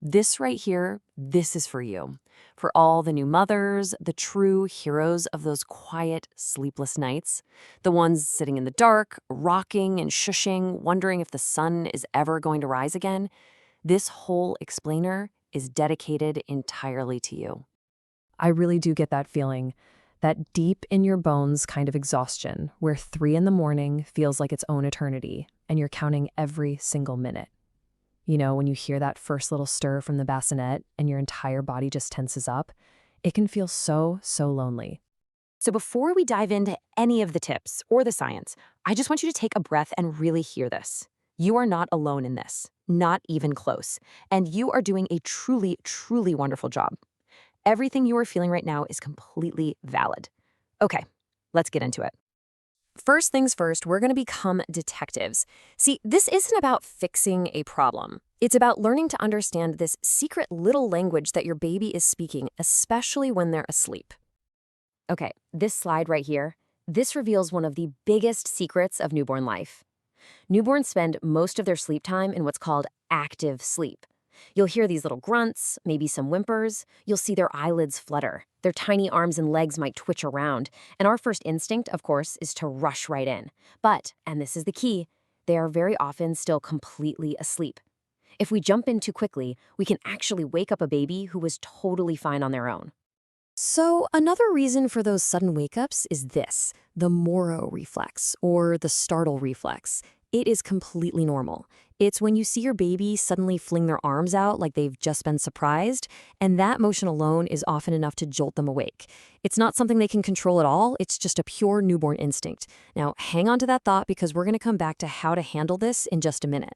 This right here, this is for you. For all the new mothers, the true heroes of those quiet, sleepless nights, the ones sitting in the dark, rocking and shushing, wondering if the sun is ever going to rise again, this whole explainer is dedicated entirely to you. I really do get that feeling, that deep in your bones kind of exhaustion, where 3 in the morning feels like its own eternity, and you're counting every single minute. When you hear that first little stir from the bassinet and your entire body just tenses up, it can feel so, so lonely. So before we dive into any of the tips or the science, I just want you to take a breath and really hear this. You are not alone in this, not even close, and you are doing a truly, truly wonderful job. Everything you are feeling right now is completely valid. Okay, let's get into it. First things first, we're going to become detectives. See, this isn't about fixing a problem. It's about learning to understand this secret little language that your baby is speaking, especially when they're asleep. Okay, this slide right here, this reveals one of the biggest secrets of newborn life. Newborns spend most of their sleep time in what's called active sleep. You'll hear these little grunts, maybe some whimpers. You'll see their eyelids flutter. Their tiny arms and legs might twitch around. And our first instinct, of course, is to rush right in. But, and this is the key, they are very often still completely asleep. If we jump in too quickly, we can actually wake up a baby who was totally fine on their own. So another reason for those sudden wake-ups is this, the Moro Reflex, or the startle reflex. It is completely normal. It's when you see your baby suddenly fling their arms out like they've just been surprised, and that motion alone is often enough to jolt them awake. It's not something they can control at all, it's just a pure newborn instinct. Now, hang on to that thought because we're going to come back to how to handle this in just a minute.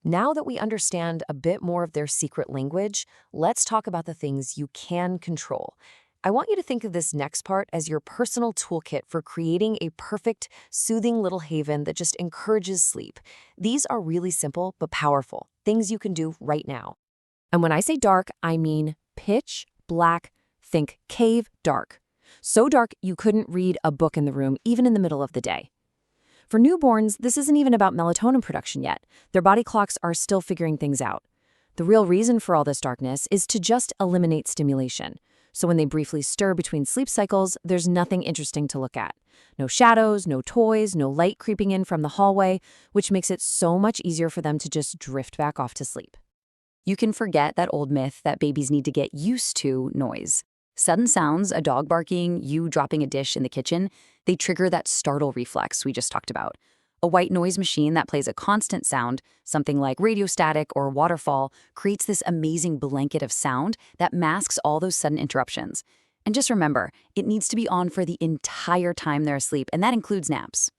Now that we understand a bit more of their secret language, let's talk about the things you can control. I want you to think of this next part as your personal toolkit for creating a perfect, soothing little haven that just encourages sleep. These are really simple but powerful, things you can do right now. And when I say dark, I mean pitch black, think cave dark. So dark you couldn't read a book in the room, even in the middle of the day. For newborns, this isn't even about melatonin production yet. Their body clocks are still figuring things out. The real reason for all this darkness is to just eliminate stimulation. So when they briefly stir between sleep cycles, there's nothing interesting to look at. No shadows, no toys, no light creeping in from the hallway, which makes it so much easier for them to just drift back off to sleep. You can forget that old myth that babies need to get used to noise. Sudden sounds, a dog barking, you dropping a dish in the kitchen, they trigger that startle reflex we just talked about. A white noise machine that plays a constant sound, something like radio static or waterfall, creates this amazing blanket of sound that masks all those sudden interruptions. And just remember, it needs to be on for the entire time they're asleep, and that includes naps.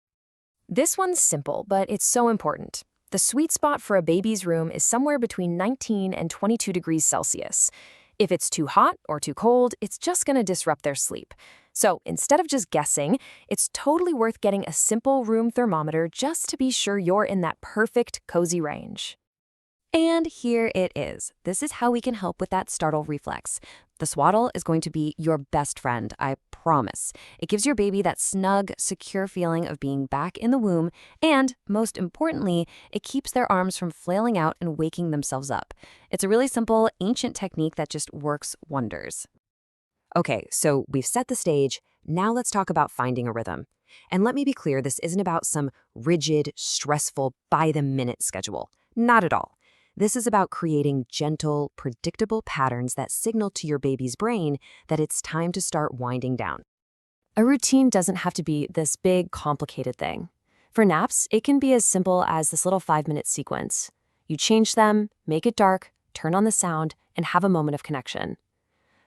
This one's simple, but it's so important. The sweet spot for a baby's room is somewhere between 19 and 22 degrees Celsius. If it's too hot or too cold, it's just going to disrupt their sleep. So instead of just guessing, it's totally worth getting a simple room thermometer just to be sure you're in that perfect, cozy range. And here it is. This is how we can help with that startle reflex. The swaddle is going to be your best friend, I promise. It gives your baby that snug, secure feeling of being back in the womb, and, most importantly, it keeps their arms from flailing out and waking themselves up. It's a really simple, ancient technique that just works wonders. Okay, so we've set the stage. Now let's talk about finding a rhythm. And let me be clear, this isn't about some rigid, stressful, by-the-minute schedule. Not at all. This is about creating gentle, predictable patterns that signal to your baby's brain that it's time to start winding down. A routine doesn't have to be this big, complicated thing. For naps, it can be as simple as this little 5-minute sequence. You change them, make it dark, turn on the sound, and have a moment of connection.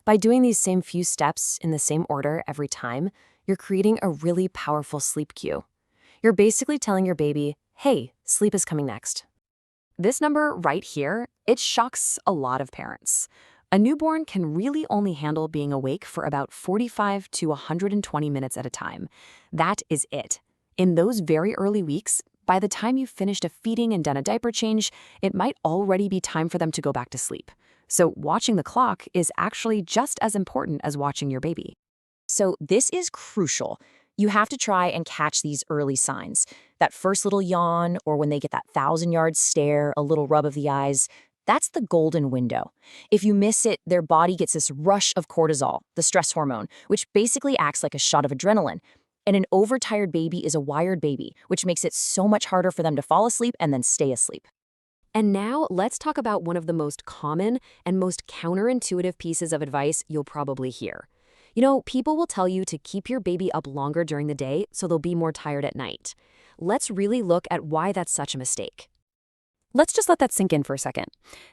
By doing these same few steps in the same order every time, you're creating a really powerful sleep cue. You're basically telling your baby, hey, sleep is coming next. This number right here, it shocks a lot of parents. A newborn can really only handle being awake for about 45 to 120 minutes at a time. That is it. In those very early weeks, by the time you've finished a feeding and done a diaper change, it might already be time for them to go back to sleep. So watching the clock is actually just as important as watching your baby. So this is crucial. You have to try and catch these early signs. That first little yawn, or when they get that 1,000-yard stare, a little rub of the eyes. That's the golden window. If you miss it, their body gets this rush of cortisol, the stress hormone, which basically acts like a shot of adrenaline. And an overtired baby is a wired baby, which makes it so much harder for them to fall asleep and then stay asleep. And now let's talk about one of the most common and most counterintuitive pieces of advice you'll probably hear. People will tell you to keep your baby up longer during the day so they'll be more tired at night. Let's really look at why that's such a mistake. Let's just let that sink in for a second.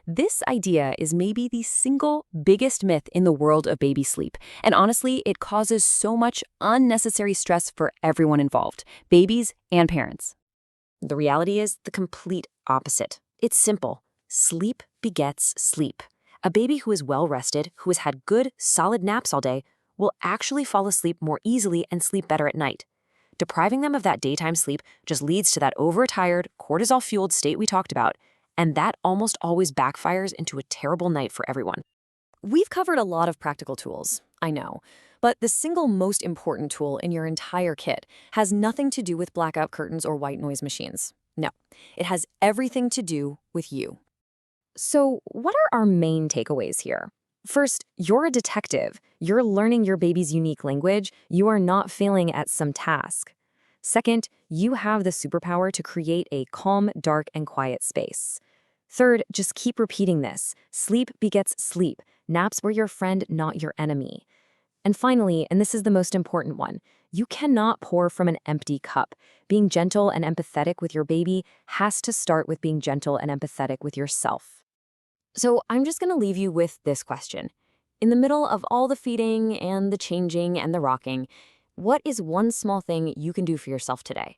This idea is maybe the single biggest myth in the world of baby sleep. And honestly, it causes so much unnecessary stress for everyone involved, babies and parents. The reality is the complete opposite. It's simple. Sleep begets sleep. A baby who is well rested, who has had good, solid naps all day, will actually fall asleep more easily and sleep better at night. Depriving them of that daytime sleep just leads to that overtired, cortisol-fueled state we talked about, and that almost always backfires into a terrible night for everyone. We've covered a lot of practical tools, I know, but the single most important tool in your entire kit has nothing to do with blackout curtains or white noise machines. No, it has everything to do with you. So, what are our main takeaways here? First, you're a detective. You're learning your baby's unique language. You are not failing at some task. Second, you have the superpower to create a calm, dark, and quiet space. Third, just keep repeating this. Sleep begets sleep. Naps were your friend, not your enemy. And finally, and this is the most important one, you cannot pour from an empty cup. Being gentle and empathetic with your baby has to start with being gentle and empathetic with yourself. So I'm just going to leave you with this question. In the middle of all the feeding and the changing and the rocking, what is one small thing you can do for yourself today?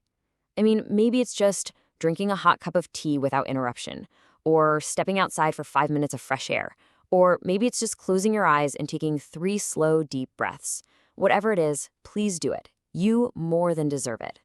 I mean, maybe it's just drinking a hot cup of tea without interruption, or stepping outside for 5 minutes of fresh air, or maybe it's just closing your eyes and taking 3 slow, deep breaths. Whatever it is, please do it. You more than deserve it.